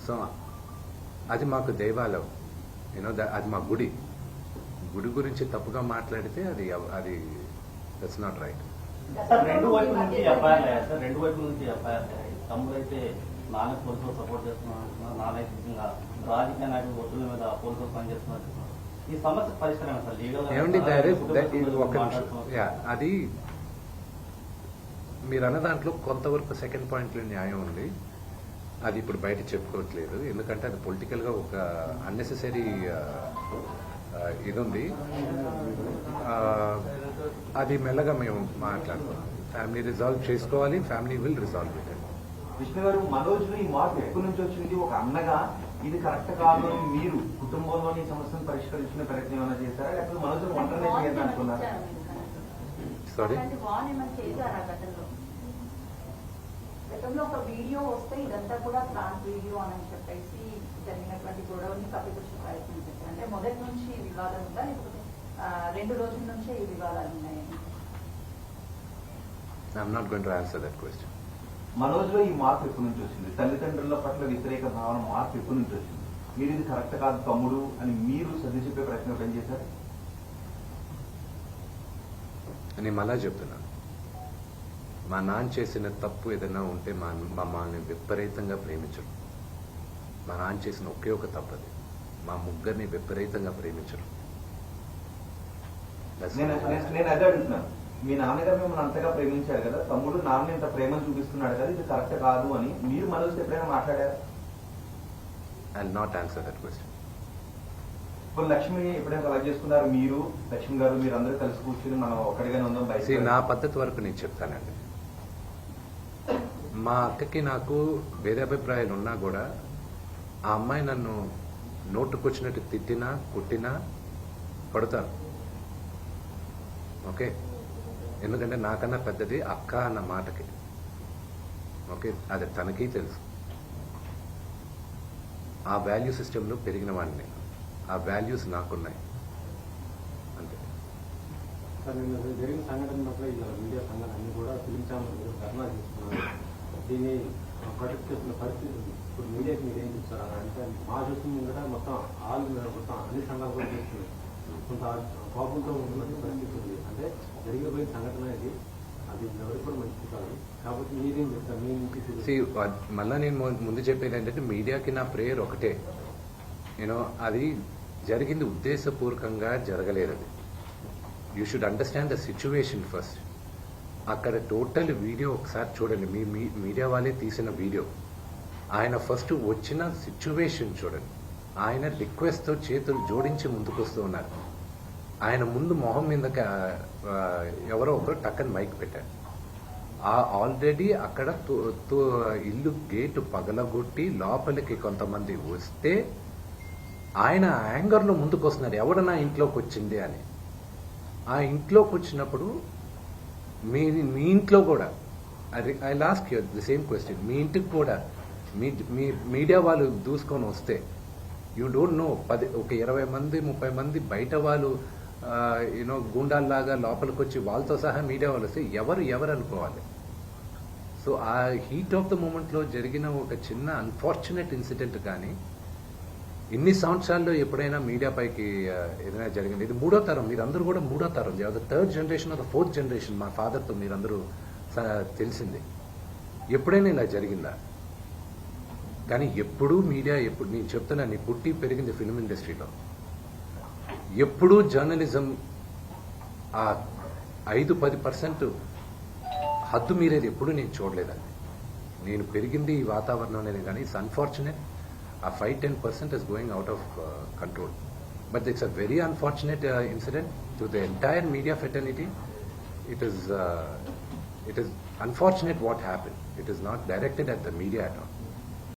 So అది మాకు దేవాలయం, అది మా గుడి గురించి తప్పుగా మాట్లాడితే అది దట్స్ నాట్ రైట్. రెండు వైపుల నుంచి ఎఫ్ఐఆర్ లేదు సార్, రెండు వైపుల నుంచి ఎఫ్ఐఆర్ తమ్ముడు అయితే నాన్న పోలీసులు సపోర్ట్ చేస్తున్నారు, నాన్న అయితే రాజకీయ నాయకులు ఒత్తుల మీద పోలీసులు పనిచేస్తున్నారు. ఈ సమస్య పరిష్కారం సార్ ఏమండి ఒక అది మీరు అన్న దాంట్లో కొంతవరకు సెకండ్ పాయింట్లో న్యాయం ఉంది. అది ఇప్పుడు బయట చెప్పుకోవట్లేదు, ఎందుకంటే అది పొలిటికల్గా ఒక అన్నెసెసరీ ఇది ఉంది. అది మెల్లగా మేము మాట్లాడుతున్నాం. ఫ్యామిలీ రిజాల్వ్ చేసుకోవాలి, family will resolve it. Vishnu గారు, మనోజ్లో ఈ మార్పు ఎక్కడి నుంచి వచ్చింది? ఒక అన్నగా ఇది కరెక్ట్ కాదు అని మీరు కుటుంబంలోని సమస్యను పరిష్కరించుకునే ప్రయత్నం ఏమైనా చేశారా, లేకపోతే మనోజ్లో ఒంటరి అనుకున్నారా? సారీ, గతంలో ఒక వీడియో వస్తే ఇదంతా కూడా ట్రాన్స్ వీడియో అని చెప్పేసి జరిగినటువంటి గొడవని కప్పిపుచ్చే ప్రయత్నం చేశారు. అంటే మొదటి నుంచి వివాదం ఉందా, లేకపోతే 2 రోజుల నుంచే ఈ వివాదాలు ఉన్నాయని? I'm not going to answer that question. మనోజ్లో ఈ మార్పు ఎప్పటి నుంచి వచ్చింది? తల్లిదండ్రుల పట్ల వ్యతిరేక భావన మార్పు ఎప్పటి నుంచి వచ్చింది? మీరు ఇది కరెక్ట్ కాదు తమ్ముడు అని మీరు సర్ది చెప్పే ప్రయత్నం ఏం చేశారు? నేను మళ్ళా చెప్తున్నాను, మా నాన్న చేసిన తప్పు ఏదైనా ఉంటే మమ్మల్ని విపరీతంగా ప్రేమించడం. మా నాన్న చేసిన ఒకే ఒక తప్పు అది, మా ముగ్గురిని విపరీతంగా ప్రేమించడం. నేను అదే అడుగుతున్నాను, మీ నాన్నగారు మిమ్మల్ని అంతగా ప్రేమించారు కదా, తమ్ముడు నాన్న ఇంత ప్రేమను చూపిస్తున్నాడు కదా, ఇది కరెక్ట్ కాదు అని మీరు మనోజ్ ఎప్పుడైనా మాట్లాడారు? I will not answer that question. ఇప్పుడు లక్ష్మి ఎప్పుడైనా అలా చేసుకున్నారు? మీరు లక్ష్మి గారు మీరు అందరూ కలిసి కూర్చుని మనం ఒక్కడిగానే ఉందాం బయట? నా పద్ధతి వరకు నేను చెప్తానండి. మా అక్కకి నాకు భేదాభిప్రాయాలు ఉన్నా కూడా ఆ అమ్మాయి నన్ను నోటుకొచ్చినట్టు తిట్టినా కుట్టినా పడతాను. ఓకే, ఎందుకంటే నాకన్నా పెద్దది అక్క అన్న మాటకి. ఓకే, అది తనకి తెలుసు. ఆ వాల్యూ సిస్టంలో పెరిగిన వాడిని, ఆ వాల్యూస్ నాకున్నాయి అంతే. సార్, నిన్న జరిగిన సంఘటన పట్ల మీడియా సంఘటన అన్ని కూడా ఫిలిం ఛానల్ ధర్నా చేస్తున్నారు. దీన్ని ప్రొటెక్ట్ చేస్తున్న పరిస్థితి ఇప్పుడు మీడియాకి మీరు ఏం చూస్తారు? అంటే మా చూస్తుంది కూడా మొత్తం అన్ని సంఘాలు కూడా చేస్తున్నాయి. కొంత కోపంతో ఉన్నటువంటి పరిస్థితి ఉంది. అంటే జరిగిపోయిన సంఘటన ఇది, అది ఎవరికి కూడా మంచిది కాదు. కాబట్టి మీరేం చెప్తారు మీ నుంచి? మళ్ళా నేను ముందు చెప్పేది ఏంటంటే, మీడియాకి నా ప్రేయర్ ఒకటే, అది జరిగింది ఉద్దేశపూర్వకంగా జరగలేదు. అది you should understand the situation first. అక్కడ టోటల్ వీడియో ఒకసారి చూడండి, మీ మీడియా వాళ్ళే తీసిన వీడియో. ఆయన ఫస్ట్ వచ్చిన సిచ్యువేషన్ చూడండి. ఆయన రిక్వెస్ట్తో చేతులు జోడించి ముందుకు వస్తూ ఉన్నారు. ఆయన ముందు మొహం మీద ఎవరో ఒకరు టక్కని మైక్ పెట్టారు. ఆల్రెడీ అక్కడ ఇల్లు గేటు పగలగొట్టి లోపలికి కొంతమంది వస్తే ఆయన యాంగర్లో ముందుకు వస్తున్నారు, ఎవడన్నా ఇంట్లోకి వచ్చింది అని. ఆ ఇంట్లోకి వచ్చినప్పుడు మీ ఇంట్లో కూడా, ఐ లాస్ట్ యూ ది సేమ్ క్వశ్చన్, మీ ఇంటికి కూడా మీ మీడియా వాళ్ళు దూసుకొని వస్తే, యూ డోంట్ నో, ఒక 20 మంది 30 మంది బయట వాళ్ళు గూండాల్లాగా లోపలికి వచ్చి వాళ్ళతో సహా మీడియా వాళ్ళు వస్తే ఎవరు అనుకోవాలి? సో ఆ హీట్ ఆఫ్ ద మూమెంట్లో జరిగిన ఒక చిన్న అన్ఫార్చునేట్ ఇన్సిడెంట్ కానీ ఇన్ని సంవత్సరాల్లో ఎప్పుడైనా మీడియా పైకి ఏదైనా జరిగింది? ఇది 3వ తరం, మీరందరూ కూడా 3వ తరం, third generation of 4th generation. మా ఫాదర్తో మీరందరూ తెలిసింది. ఎప్పుడైనా ఇలా జరిగిందా? కానీ ఎప్పుడూ మీడియా, నేను చెప్తున్నా, నీ పుట్టి పెరిగింది ఫిల్మ్ ఇండస్ట్రీలో, ఎప్పుడూ జర్నలిజం ఆ 5-10% హద్దు మీరేది ఎప్పుడూ నేను చూడలేదండి. నేను పెరిగింది ఈ వాతావరణంలోనే, కానీ ఇట్స్ అన్ఫార్చునేట్. ఆ 5-10% is going out of control. But it's a very unfortunate incident to the entire media fraternity. It is unfortunate what happened. It is not directed at the media at all.